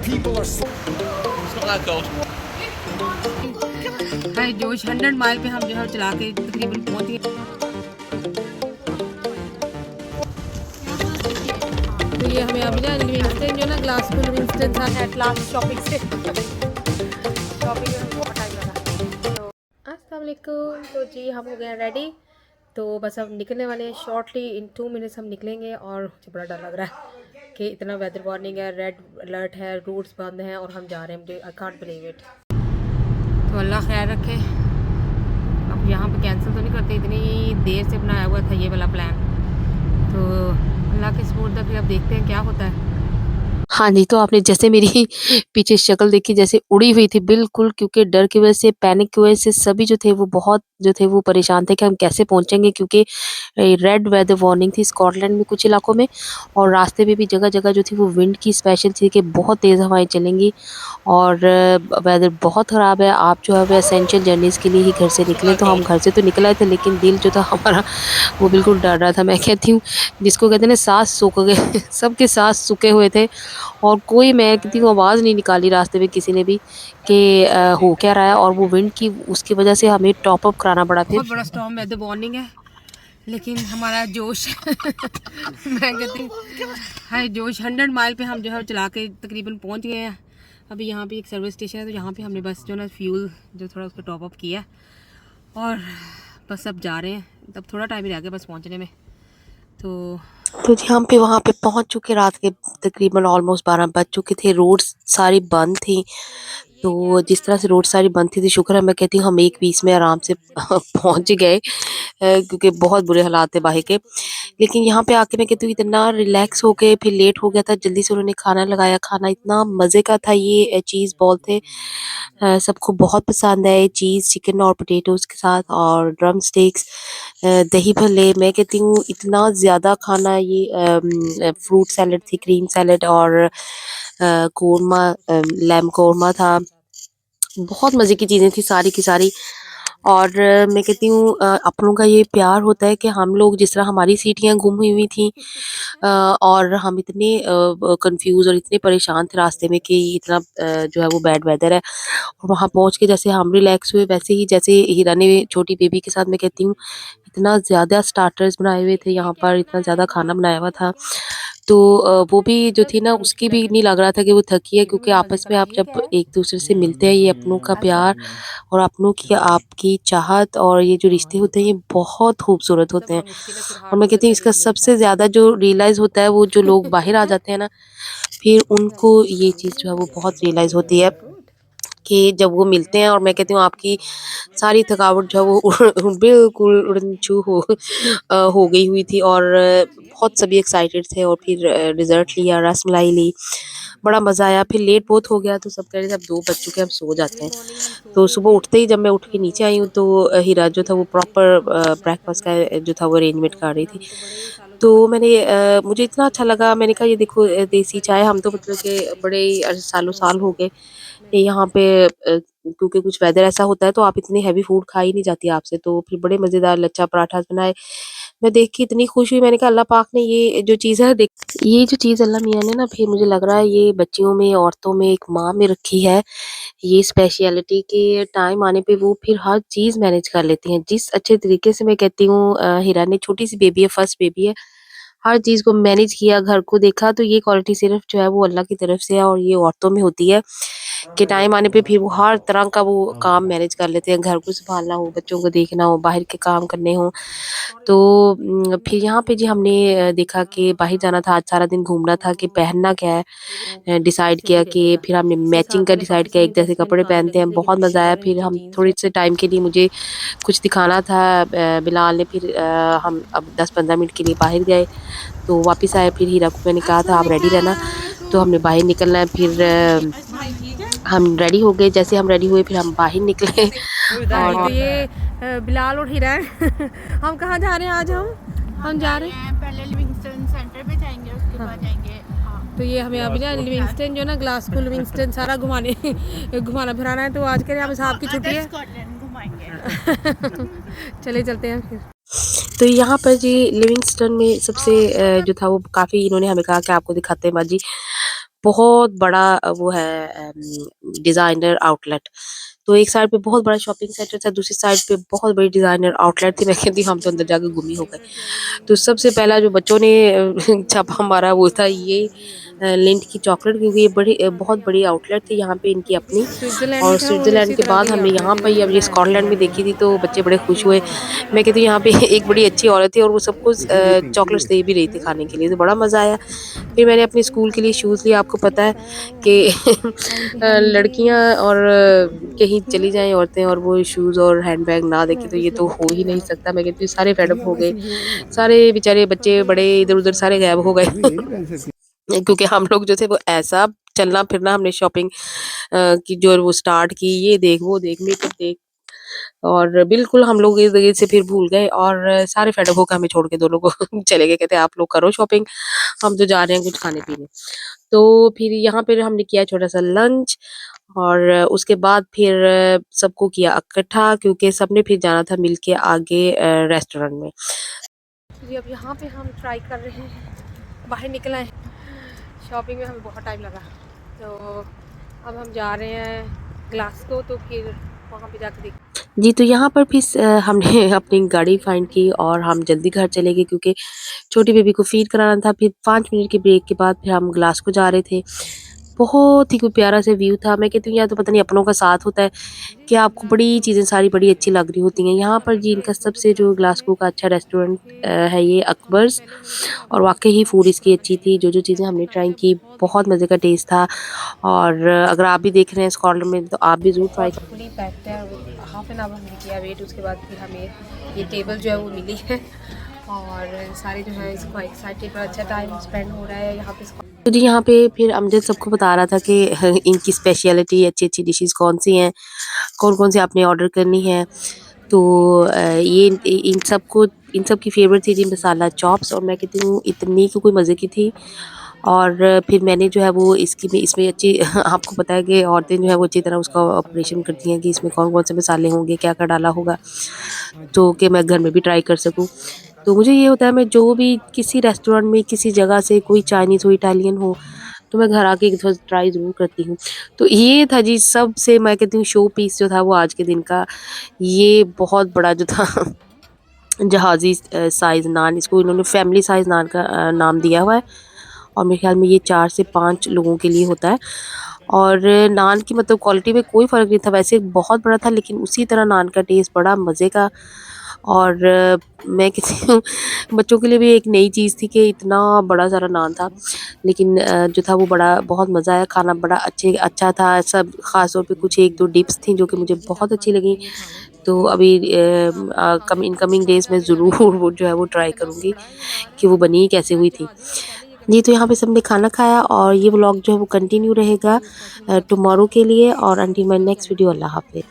है जोश 100 माइल पे हम जो है चला के तकरीबन पहुंच गए। तो ये हमें अभी ना लिविंगस्टन जो ना ग्लासगो लिविंगस्टन था एट लास्ट शॉपिंग से शॉपिंग में बहुत टाइम लगा। तो अस्सलाम वालेकुम। तो जी हम हो गए रेडी, तो बस अब निकलने वाले हैं शॉर्टली इन 2 मिनट्स हम निकलेंगे। और मुझे बड़ा डर लग रहा है कि इतना वेदर वार्निंग है, रेड अलर्ट है, रूट्स बंद हैं और हम जा रहे हैं। मुझे आई कांट बिलीव इट। तो अल्लाह खैर रखे। अब यहाँ पे कैंसिल तो नहीं करते, इतनी देर से बनाया हुआ था ये वाला प्लान। तो अल्लाह के सपोर्ट था, फिर अब देखते हैं क्या होता है। हाँ जी, तो आपने जैसे मेरी पीछे शक्ल देखी जैसे उड़ी हुई थी बिल्कुल, क्योंकि डर की वज़ह से, पैनिक की वज़ह से सभी जो थे वो बहुत जो थे वो परेशान थे कि हम कैसे पहुँचेंगे, क्योंकि रेड वेदर वार्निंग थी स्कॉटलैंड में कुछ इलाकों में। और रास्ते में भी जगह-जगह जो थी वो विंड की स्पेशल थी कि बहुत तेज़ हवाएँ चलेंगी और वेदर बहुत ख़राब है। आप जो है वो एसेंशियल जर्नीज़ के लिए ही घर से निकले, तो हम घर से तो निकल आए थे लेकिन दिल जो था हमारा वो बिल्कुल डर रहा था। मैं कहती हूँ जिसको कहते हैं ना साँस सूख गए सबके साँस सूखे हुए थे और कोई, मैं कहती हूँ, आवाज़ नहीं निकाली रास्ते में किसी ने भी कि हो क्या रहा है। और वो विंड की उसकी वजह से हमें टॉप अप कराना पड़ा फिर। बहुत बड़ा स्टॉर्म वेदर वार्निंग है लेकिन हमारा जोश मैं कहती हूँ हाय जोश 100 माइल पे हम जो है चला के तकरीबन पहुंच गए हैं। अभी यहाँ पे एक सर्विस स्टेशन है, तो यहाँ पे हमने बस जो ना फ्यूल जो थोड़ा उसको टॉप अप किया और बस अब जा रहे हैं। तब थोड़ा टाइम ही रह गया बस पहुँचने में। तो जी हम भी वहाँ पे पहुँच चुके, रात के तकरीबन ऑलमोस्ट 12 बज चुके थे, रोड्स सारी बंद थी। तो जिस तरह से रोड सारी बंद थी शुक्र है, मैं कहती हूँ हम 1:20 में आराम से पहुँच गए, क्योंकि बहुत बुरे हालात थे बाहर के। लेकिन यहाँ पे आके मैं कहती हूँ इतना रिलैक्स हो गए, फिर लेट हो गया था, जल्दी से उन्होंने खाना लगाया, खाना इतना मज़े का था। ये चीज़ बॉल थे, सबको बहुत पसंद आए, चीज़ चिकन और पोटैटोज़ के साथ और ड्रम स्टिक्स, दही भल्ले। मैं कहती हूँ इतना ज़्यादा खाना, ये फ्रूट सैलेड थी, क्रीम सैलेड और कोरमा, लैम कोरमा था। बहुत मज़े की चीज़ें थी सारी की सारी। और मैं कहती हूँ अपनों का ये प्यार होता है कि हम लोग, जिस तरह हमारी सीटियाँ गुम हुई थी, और हम इतने कंफ्यूज और इतने परेशान थे रास्ते में कि इतना जो है वो बैड वेदर है। और वहाँ पहुँच के जैसे हम रिलैक्स हुए, वैसे ही जैसे हीरा ने छोटी बेबी के साथ, मैं कहती हूँ इतना ज़्यादा स्टार्टर्स बनाए हुए थे यहाँ पर, इतना ज़्यादा खाना बनाया हुआ था। तो वो भी जो थी ना, उसकी भी नहीं लग रहा था कि वो थकी है, क्योंकि आपस में आप जब एक दूसरे से मिलते हैं, ये अपनों का प्यार और अपनों की आपकी चाहत और ये जो रिश्ते होते हैं ये बहुत खूबसूरत होते हैं। और मैं कहती हूँ इसका सबसे ज़्यादा जो रियलाइज़ होता है वो जो लोग बाहर आ जाते हैं ना, फिर उनको ये चीज़ जो है वो बहुत रियलाइज़ होती है कि जब वो मिलते हैं। और मैं कहती हूँ आपकी सारी थकावट जो है वो बिल्कुल उड़न-छू हो गई हुई थी। और बहुत सभी एक्साइटेड थे। और फिर डिज़र्ट लिया, रसमलाई ली, बड़ा मज़ा आया। फिर लेट बहुत हो गया तो सब कह रहे थे अब 2 बज चुके हैं, अब सो जाते हैं। तो सुबह उठते ही जब मैं उठ के नीचे आई हूँ तो हीरा जो था वो प्रॉपर ब्रेकफ़ास्ट का जो था वो अरेंजमेंट कर रही थी। तो मैंने मुझे इतना अच्छा लगा, मैंने कहा ये देखो देसी चाय, हम तो मतलब कि बड़े ही सालों-साल हो गए ये यहाँ पे, क्योंकि कुछ वेदर ऐसा होता है तो आप इतनी हेवी फूड खा ही नहीं जाती आपसे। तो फिर बड़े मज़ेदार लच्छा पराठास बनाए। मैं देख के इतनी खुश हुई, मैंने कहा अल्लाह पाक ने ये जो चीज़ है देख, ये जो चीज़ अल्लाह मियाँ ने ना, फिर मुझे लग रहा है ये बच्चियों में, औरतों में, एक माँ में रखी है ये स्पेशलिटी के टाइम आने पे वो फिर हर चीज़ मैनेज कर लेती हैं। जिस अच्छे तरीके से, मैं कहती हूँ हिरा ने, छोटी-सी बेबी है, फर्स्ट बेबी है, हर चीज़ को मैनेज किया, घर को देखा, तो ये क्वालिटी सिर्फ़ जो है वो अल्लाह की तरफ से है और ये औरतों में होती है कि टाइम आने पे फिर वो हर तरह का वो काम मैनेज कर लेते हैं। घर को सँभालना हो, बच्चों को देखना हो, बाहर के काम करने हों। तो फिर यहाँ पे जी हमने देखा कि बाहर जाना था, आज सारा दिन घूमना था कि पहनना क्या है। डिसाइड किया कि फिर हमने मैचिंग का डिसाइड किया, एक जैसे कपड़े पहनते हैं, बहुत मज़ा आया। फिर हम थोड़े से टाइम के लिए, मुझे कुछ दिखाना था बिलाल ने, फिर हम अब 10-15 मिनट के लिए बाहर गए, तो वापस आए। फिर हीरा को मैंने कहा था आप रेडी रहना, तो हमने बाहर निकलना है। फिर हम रेडी हो गए, जैसे हम रेडी हुए फिर हम बाहर निकले तो और ये बिलाल और हीरा है हम कहाँ जा रहे हैं आज? हम जा रहे हैं पहले लिविंगस्टन सेंटर पे जाएंगे, उसके बाद जाएंगे। तो ये हमें अभी ना लिविंगस्टन जो ना ग्लासगो लिविंगस्टन सारा घुमाने घुमाना फिराना है। तो आज के हम साहब की छुट्टी है, स्कॉटलैंड घुमाएंगे। चले चलते हैं फिर। तो यहाँ पर जी लिविंगस्टन में सबसे जो था वो काफ़ी, इन्होंने हमें कहा कि आपको दिखाते हैं बाजी। बहुत बड़ा वो है डिज़ाइनर आउटलेट। तो एक साइड पे बहुत बड़ा शॉपिंग सेंटर था, दूसरी साइड पे बहुत बड़ी डिज़ाइनर आउटलेट थी। मैं कहती हम तो अंदर जाके गुम ही हो गए। तो सबसे पहला जो बच्चों ने छापा मारा वो था ये लिंट की चॉकलेट, क्योंकि ये बहुत बड़ी आउटलेट थी यहाँ पे इनकी अपनी। स्विट्जरलैंड और में था और स्विट्ज़रलैंड इसी के तरह बाद के हमने यहाँ पे यहाँ भी पर अब ये बनाया स्कॉटलैंड में देखी थी तो बच्चे बड़े खुश हुए। मैं कहती हूँ यहाँ पे एक बड़ी अच्छी औरत थी और वो सबको चॉकलेट्स दे भी रही थी खाने के लिए, तो बड़ा मज़ा आया। फिर मैंने अपने स्कूल के लिए शूज़ लिए। आपको पता है कि लड़कियाँ और कहीं चली जाएँ औरतें और वो शूज़ और हैंडबैग ना देखें तो ये तो हो ही नहीं सकता। मैं कहती हूँ सारे फेड अप हो गए। सारे बेचारे बच्चे बड़े इधर-उधर सारे गायब हो गए। क्योंकि हम लोग जो थे वो ऐसा चलना फिरना हमने शॉपिंग की जो वो स्टार्ट की, ये देख वो देख मेकअप देख, और बिल्कुल हम लोग इस जगह से फिर भूल गए और सारे फेड अप होकर हमें छोड़ के दोनों को चले गए। कहते आप लोग करो शॉपिंग, हम तो जा रहे हैं कुछ खाने पीने। तो फिर यहाँ पे हमने किया छोटा सा लंच और उसके बाद फिर सबको किया इकट्ठा, क्योंकि सबने फिर जाना था मिलके आगे रेस्टोरेंट में। जी अब यहाँ पे हम ट्राई कर रहे हैं, बाहर निकला है। शॉपिंग में हमें बहुत टाइम लगा, तो अब हम जा रहे हैं ग्लासगो, तो फिर वहाँ पे जाके देख। जी, तो यहाँ पर फिर हमने अपनी गाड़ी फाइंड की और हम जल्दी घर चले गए, क्योंकि छोटी बेबी को फीड कराना था। फिर 5 मिनट के ब्रेक के बाद फिर हम ग्लासगो जा रहे थे। बहुत ही कोई प्यारा सा व्यू था। मैं कहती हूँ या तो पता नहीं अपनों का साथ होता है कि आपको बड़ी चीज़ें सारी बड़ी अच्छी लग रही होती हैं। यहाँ पर जी इनका सबसे जो ग्लासगो का अच्छा रेस्टोरेंट है ये अकबर्स, और वाक़ई ही फूड इसकी अच्छी थी। जो-जो चीज़ें हमने ट्राई की बहुत मज़े का टेस्ट था। और अगर आप भी देख रहे हैं स्कॉटलैंड में तो आप भी ज़रूर ट्राई। और फुली पैक्ड है, हाफ एन आवर हमने किया वेट, उसके बाद फिर हमें ये टेबल जो है वो मिली है और सारे जो है इसको एक्साइटेड और अच्छा टाइम स्पेंड हो रहा है यहाँ पे। तो जी यहाँ पे फिर अमजद सबको बता रहा था कि इनकी स्पेशलिटी अच्छी-अच्छी डिशेज़ कौन-सी हैं, कौन-कौन सी आपने ऑर्डर करनी है। तो ये इन सब की फ़ेवरेट थी जी मसाला चॉप्स, और मैं कहती हूँ इतनी कि कोई मज़े की थी। और फिर मैंने जो है वो इसकी भी इसमें अच्छी आपको पता है कि औरतें जो है वो अच्छी तरह उसका ऑपरेशन करती हैं कि इसमें कौन-कौन से मसाले होंगे, क्या-क्या डाला होगा, तो कि मैं घर में भी ट्राई कर सकूँ। तो मुझे ये होता है मैं जो भी किसी रेस्टोरेंट में किसी जगह से कोई चाइनीज़ हो, इटालियन हो, तो मैं घर आके एक दफ़ा ट्राई ज़रूर करती हूँ। तो ये था जी सबसे मैं कहती हूँ शो पीस जो था वो आज के दिन का, ये बहुत बड़ा जो था जहाज़ी साइज़ नान, इसको इन्होंने फैमिली साइज़ नान का नाम दिया हुआ है। और मेरे ख़्याल में ये 4 से 5 लोगों के लिए होता है। और नान की मतलब क्वालिटी में कोई फ़र्क नहीं था, वैसे बहुत बड़ा था लेकिन उसी तरह नान का टेस्ट बड़ा मज़े का। और मैं कहती हूँ बच्चों के लिए भी एक नई चीज़ थी कि इतना बड़ा सारा नान था, लेकिन जो था वो बड़ा बहुत मज़ा आया, खाना बड़ा अच्छा था। सब ख़ास तौर पे कुछ 1-2 डिप्स थी जो कि मुझे बहुत अच्छी लगी। तो अभी इन कमिंग डेज़ में ज़रूर वो जो है वो ट्राई करूँगी कि वो बनी कैसे हुई थी। जी, तो यहाँ पे सबने खाना खाया और ये व्लॉग जो है वो कंटिन्यू रहेगा टुमारो के लिए, और अंटिल माय नेक्स्ट वीडियो, अल्लाह हाफ़िज़।